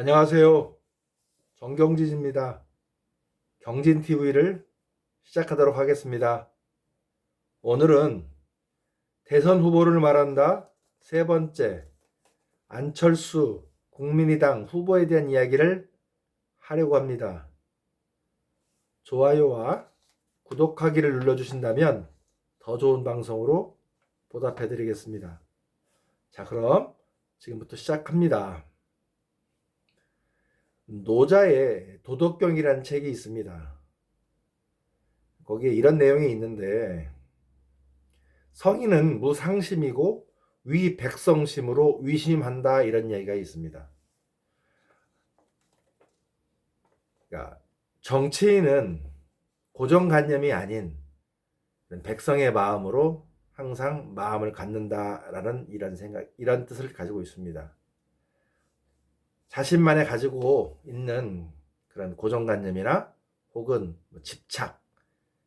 안녕하세요. 정경진입니다. 경진TV를 시작하도록 하겠습니다. 오늘은 대선 후보를 말한다 세 번째 안철수 국민의당 후보에 대한 이야기를 하려고 합니다. 좋아요와 구독하기를 눌러주신다면 더 좋은 방송으로 보답해 드리겠습니다. 자, 그럼 지금부터 시작합니다. 노자의 도덕경이라는 책이 있습니다. 거기에 이런 내용이 있는데, 성인은 무상심이고 위백성심으로 위심한다, 이런 얘기가 있습니다. 그러니까 정치인은 고정관념이 아닌 백성의 마음으로 항상 마음을 갖는다라는 이런 생각, 이런 뜻을 가지고 있습니다. 자신만이 가지고 있는 그런 고정관념이나 혹은 집착,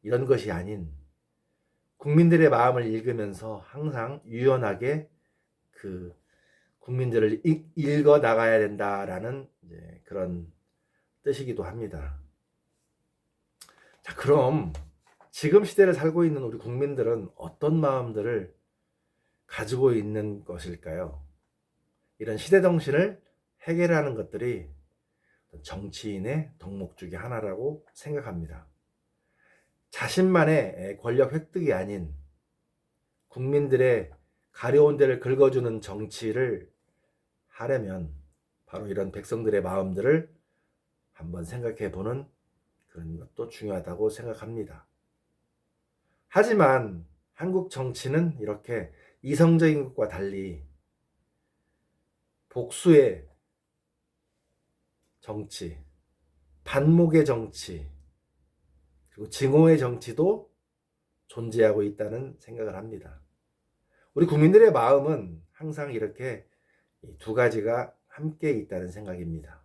이런 것이 아닌 국민들의 마음을 읽으면서 항상 유연하게 그 국민들을 읽어 나가야 된다라는 그런 뜻이기도 합니다. 자, 그럼 지금 시대를 살고 있는 우리 국민들은 어떤 마음들을 가지고 있는 것일까요? 이런 시대 정신을 해결하는 것들이 정치인의 덕목 중에 하나라고 생각합니다. 자신만의 권력 획득이 아닌 국민들의 가려운 데를 긁어주는 정치를 하려면 바로 이런 백성들의 마음들을 한번 생각해 보는 그런 것도 중요하다고 생각합니다. 하지만 한국 정치는 이렇게 이성적인 것과 달리 복수의 정치, 반목의 정치, 그리고 증오의 정치도 존재하고 있다는 생각을 합니다. 우리 국민들의 마음은 항상 이렇게 두 가지가 함께 있다는 생각입니다.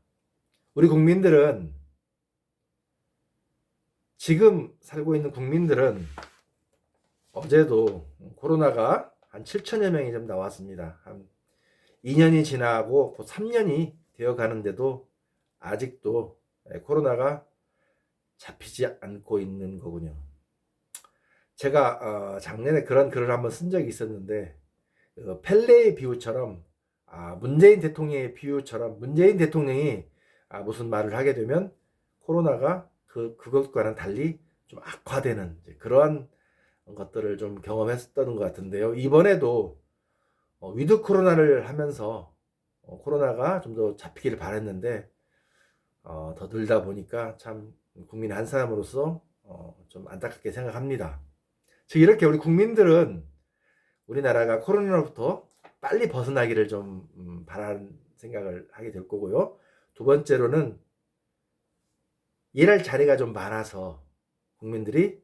우리 국민들은, 지금 살고 있는 국민들은 어제도 코로나가 한 7천여 명이 좀 나왔습니다. 한 2년이 지나고 곧 3년이 되어 가는데도 아직도 코로나가 잡히지 않고 있는 거군요. 제가 작년에 그런 글을 한번 쓴 적이 있었는데, 펠레의 비유처럼, 문재인 대통령의 비유처럼 문재인 대통령이 무슨 말을 하게 되면 코로나가 그것과는 달리 좀 악화되는 그러한 것들을 좀 경험했었던 것 같은데요. 이번에도 위드 코로나를 하면서 코로나가 좀 더 잡히기를 바랬는데 더 늘다 보니까 참 국민 한 사람으로서 좀 안타깝게 생각합니다. 즉 이렇게 우리 국민들은 우리나라가 코로나로부터 빨리 벗어나기를 좀 바라는 생각을 하게 될 거고요. 두 번째로는 일할 자리가 좀 많아서 국민들이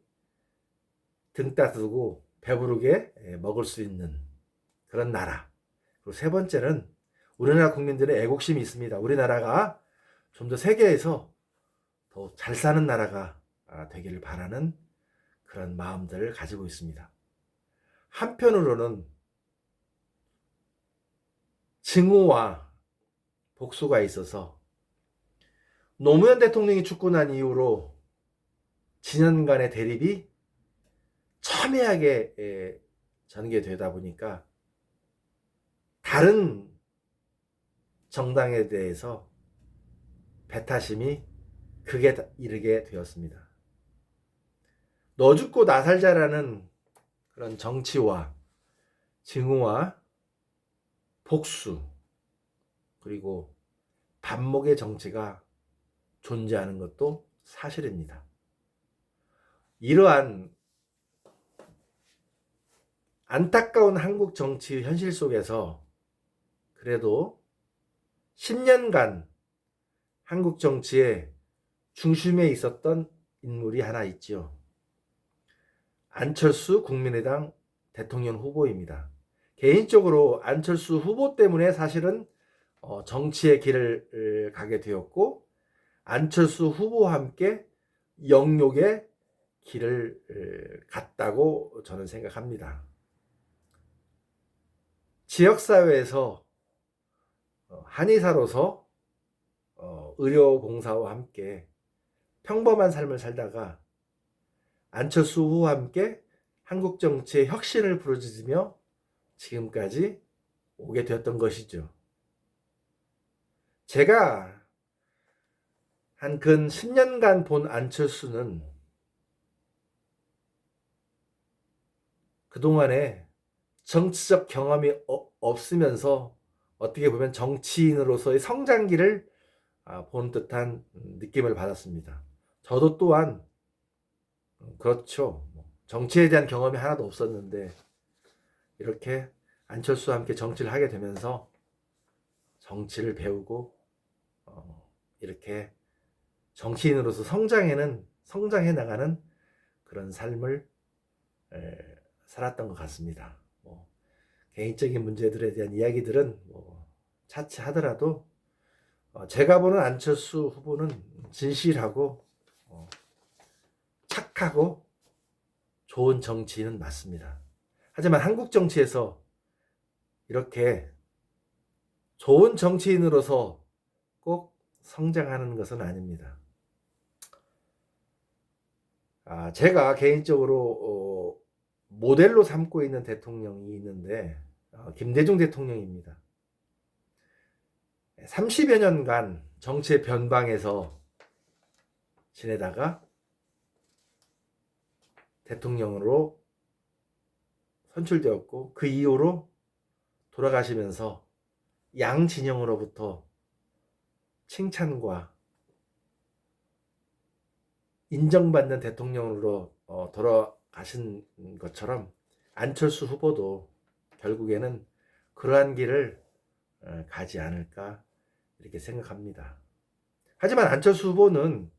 등 따뜻고 배부르게 먹을 수 있는 그런 나라. 그리고 세 번째는 우리나라 국민들의 애국심이 있습니다. 우리나라가 좀 더 세계에서 더 잘 사는 나라가 되기를 바라는 그런 마음들을 가지고 있습니다. 한편으로는 증오와 복수가 있어서 노무현 대통령이 죽고 난 이후로 진영간의 대립이 첨예하게 전개되다 보니까 다른 정당에 대해서 배타심이 극에 이르게 되었습니다. 너 죽고 나 살자라는 그런 정치와 증오와 복수, 그리고 반목의 정치가 존재하는 것도 사실입니다. 이러한 안타까운 한국 정치 현실 속에서 그래도 10년간 한국 정치의 중심에 있었던 인물이 하나 있지요. 안철수 국민의당 대통령 후보입니다. 개인적으로 안철수 후보 때문에 사실은 정치의 길을 가게 되었고, 안철수 후보와 함께 영욕의 길을 갔다고 저는 생각합니다. 지역사회에서 한의사로서 의료봉사와 함께 평범한 삶을 살다가 안철수 후보와 함께 한국 정치의 혁신을 부르짖으며 지금까지 오게 되었던 것이죠. 제가 한 근 10년간 본 안철수는 그동안에 정치적 경험이 없으면서 어떻게 보면 정치인으로서의 성장기를 본 듯한 느낌을 받았습니다. 저도 또한 그렇죠. 정치에 대한 경험이 하나도 없었는데 이렇게 안철수와 함께 정치를 하게 되면서 정치를 배우고 이렇게 정치인으로서 성장해 나가는 그런 삶을 살았던 것 같습니다. 개인적인 문제들에 대한 이야기들은 차치하더라도 제가 보는 안철수 후보는 진실하고 착하고 좋은 정치인은 맞습니다. 하지만 한국 정치에서 이렇게 좋은 정치인으로서 꼭 성장하는 것은 아닙니다. 제가 개인적으로 모델로 삼고 있는 대통령이 있는데 김대중 대통령입니다. 30여 년간 정치의 변방에서 지내다가 대통령으로 선출되었고 그 이후로 돌아가시면서 양 진영으로부터 칭찬과 인정받는 대통령으로 돌아가신 것처럼 안철수 후보도 결국에는 그러한 길을 가지 않을까 이렇게 생각합니다. 하지만 안철수 후보는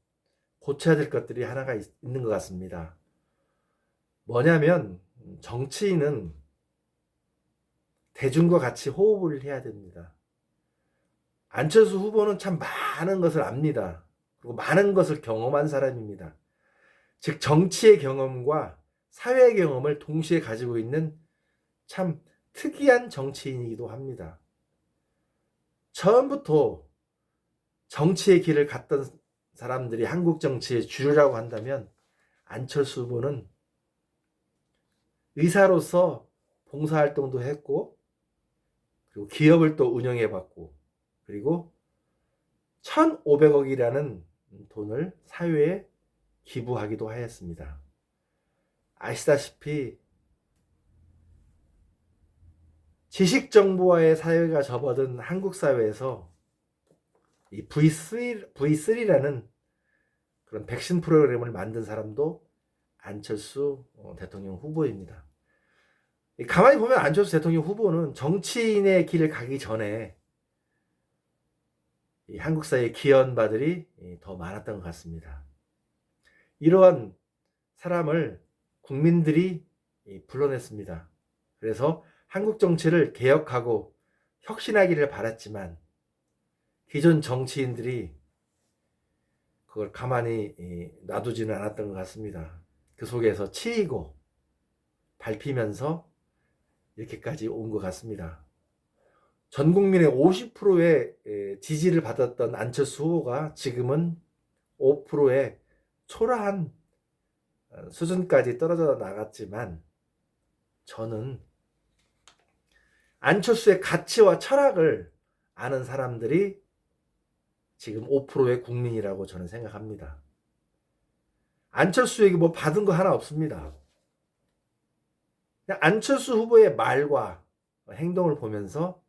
고쳐야 될 것들이 하나가 있는 것 같습니다. 뭐냐면 정치인은 대중과 같이 호흡을 해야 됩니다. 안철수 후보는 참 많은 것을 압니다. 그리고 많은 것을 경험한 사람입니다. 즉 정치의 경험과 사회의 경험을 동시에 가지고 있는 참 특이한 정치인이기도 합니다. 처음부터 정치의 길을 갔던 사람들이 한국 정치의 주류라고 한다면 안철수 후보는 의사로서 봉사활동도 했고 그리고 기업을 또 운영해봤고 그리고 1,500억이라는 돈을 사회에 기부하기도 하였습니다. 아시다시피 지식정보화의 사회가 접어든 한국 사회에서 이 V3라는 그런 백신 프로그램을 만든 사람도 안철수 대통령 후보입니다. 가만히 보면 안철수 대통령 후보는 정치인의 길을 가기 전에 이 한국 사회의 기원바들이 더 많았던 것 같습니다. 이러한 사람을 국민들이 불러냈습니다. 그래서 한국 정치를 개혁하고 혁신하기를 바랐지만 기존 정치인들이 그걸 가만히 놔두지는 않았던 것 같습니다. 그 속에서 치이고 밟히면서 이렇게까지 온 것 같습니다. 전 국민의 50%의 지지를 받았던 안철수 후보가 지금은 5%의 초라한 수준까지 떨어져 나갔지만 저는 안철수의 가치와 철학을 아는 사람들이 지금 5%의 국민이라고 저는 생각합니다. 안철수에게 뭐 받은 거 하나 없습니다. 그냥 안철수 후보의 말과 행동을 보면서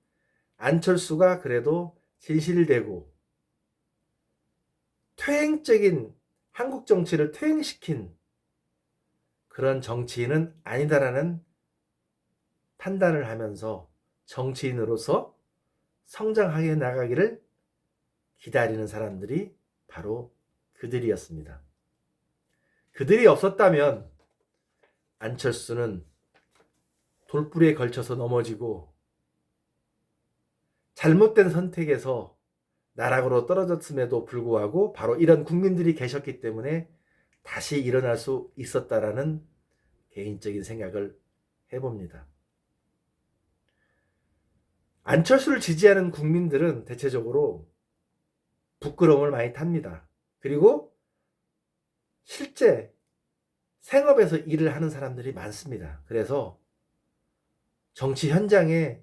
안철수가 그래도 진실되고 퇴행적인 한국 정치를 퇴행시킨 그런 정치인은 아니다라는 판단을 하면서 정치인으로서 성장하게 나가기를 기다리는 사람들이 바로 그들이었습니다. 그들이 없었다면 안철수는 돌부리에 걸쳐서 넘어지고 잘못된 선택에서 나락으로 떨어졌음에도 불구하고 바로 이런 국민들이 계셨기 때문에 다시 일어날 수 있었다라는 개인적인 생각을 해봅니다. 안철수를 지지하는 국민들은 대체적으로 부끄러움을 많이 탑니다. 그리고 실제 생업에서 일을 하는 사람들이 많습니다. 그래서 정치 현장에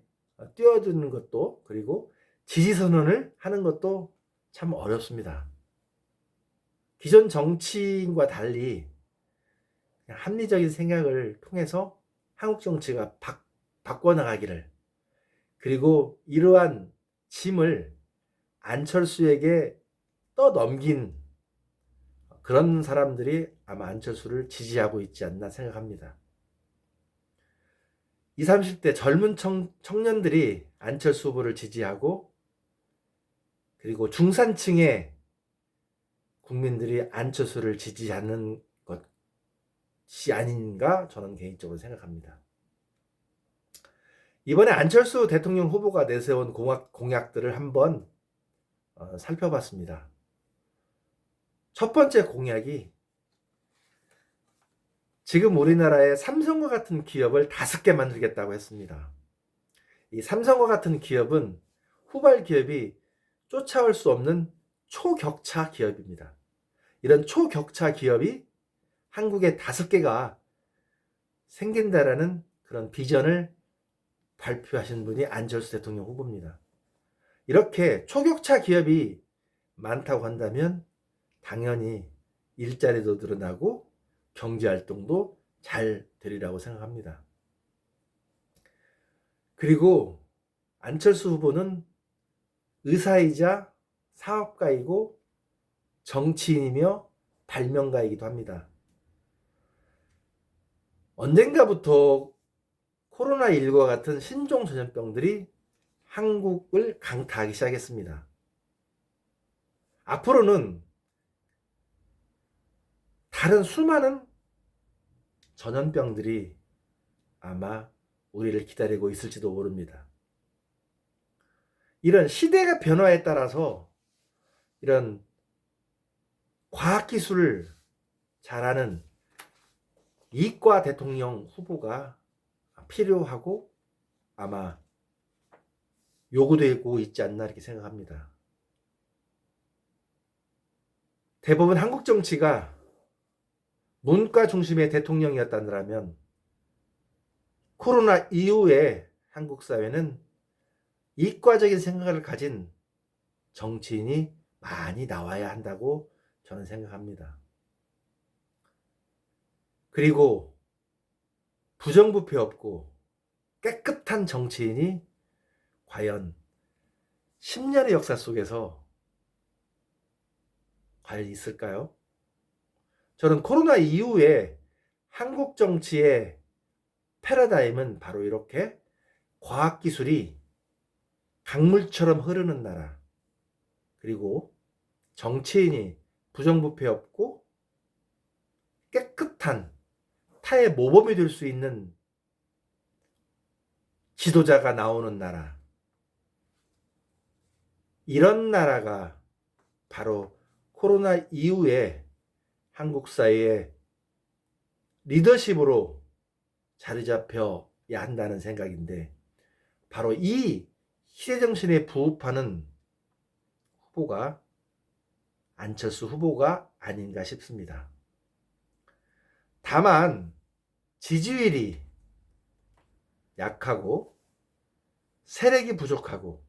뛰어드는 것도, 그리고 지지선언을 하는 것도 참 어렵습니다. 기존 정치인과 달리 합리적인 생각을 통해서 한국 정치가 바꿔나가기를, 그리고 이러한 짐을 안철수에게 떠넘긴 그런 사람들이 아마 안철수를 지지하고 있지 않나 생각합니다. 20, 30대 젊은 청년들이 안철수 후보를 지지하고, 그리고 중산층의 국민들이 안철수를 지지하는 것이 아닌가 저는 개인적으로 생각합니다. 이번에 안철수 대통령 후보가 내세운 공약들을 한번 살펴봤습니다. 첫 번째 공약이 지금 우리나라에 삼성과 같은 기업을 5개 만들겠다고 했습니다. 이 삼성과 같은 기업은 후발 기업이 쫓아올 수 없는 초격차 기업입니다. 이런 초격차 기업이 한국에 5개가 생긴다라는 그런 비전을 발표하신 분이 안철수 대통령 후보입니다. 이렇게 초격차 기업이 많다고 한다면 당연히 일자리도 늘어나고 경제활동도 잘 되리라고 생각합니다. 그리고 안철수 후보는 의사이자 사업가이고 정치인이며 발명가이기도 합니다. 언젠가부터 코로나19와 같은 신종 전염병들이 한국을 강타하기 시작했습니다. 앞으로는 다른 수많은 전염병들이 아마 우리를 기다리고 있을지도 모릅니다. 이런 시대가 변화에 따라서 이런 과학기술을 잘하는 이과 대통령 후보가 필요하고 아마 요구되고 있지 않나 이렇게 생각합니다. 대부분 한국 정치가 문과 중심의 대통령이었다면 코로나 이후에 한국 사회는 이과적인 생각을 가진 정치인이 많이 나와야 한다고 저는 생각합니다. 그리고 부정부패 없고 깨끗한 정치인이 과연 10년의 역사 속에서 과연 있을까요? 저는 코로나 이후에 한국 정치의 패러다임은 바로 이렇게 과학기술이 강물처럼 흐르는 나라, 그리고 정치인이 부정부패 없고 깨끗한 타의 모범이 될 수 있는 지도자가 나오는 나라, 이런 나라가 바로 코로나 이후에 한국 사회의 리더십으로 자리 잡혀야 한다는 생각인데, 바로 이 시대정신에 부합하는 후보가 안철수 후보가 아닌가 싶습니다. 다만 지지율이 약하고 세력이 부족하고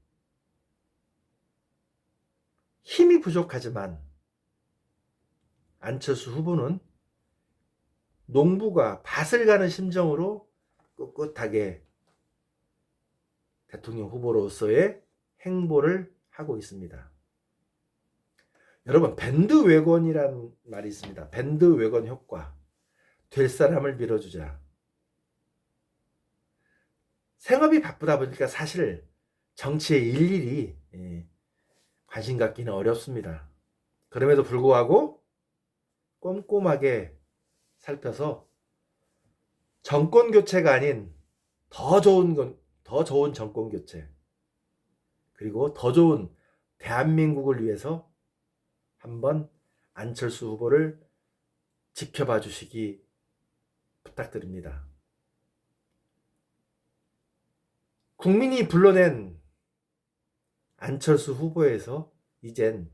힘이 부족하지만 안철수 후보는 농부가 밭을 가는 심정으로 꿋꿋하게 대통령 후보로서의 행보를 하고 있습니다. 여러분, 밴드웨건이라는 말이 있습니다. 밴드웨건 효과. 될 사람을 밀어주자. 생업이 바쁘다 보니까 사실 정치에 일일이 관심 갖기는 어렵습니다. 그럼에도 불구하고 꼼꼼하게 살펴서 정권 교체가 아닌 더 좋은 정권 교체, 그리고 더 좋은 대한민국을 위해서 한번 안철수 후보를 지켜봐 주시기 부탁드립니다. 국민이 불러낸 안철수 후보에서 이젠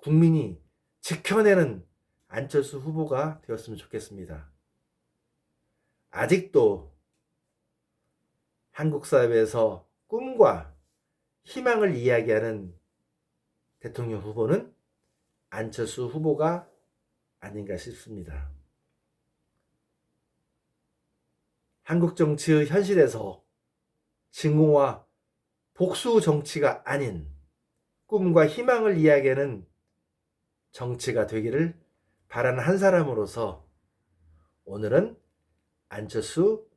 국민이 지켜내는 안철수 후보가 되었으면 좋겠습니다. 아직도 한국 사회에서 꿈과 희망을 이야기하는 대통령 후보는 안철수 후보가 아닌가 싶습니다. 한국 정치의 현실에서 증오와 복수 정치가 아닌 꿈과 희망을 이야기하는 정치가 되기를 바라는 한 사람으로서 오늘은 안철수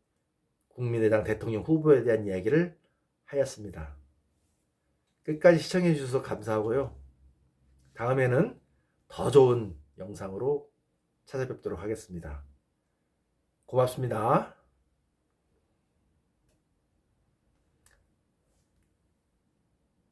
국민의당 대통령 후보에 대한 이야기를 하였습니다. 끝까지 시청해 주셔서 감사하고요. 다음에는 더 좋은 영상으로 찾아뵙도록 하겠습니다. 고맙습니다.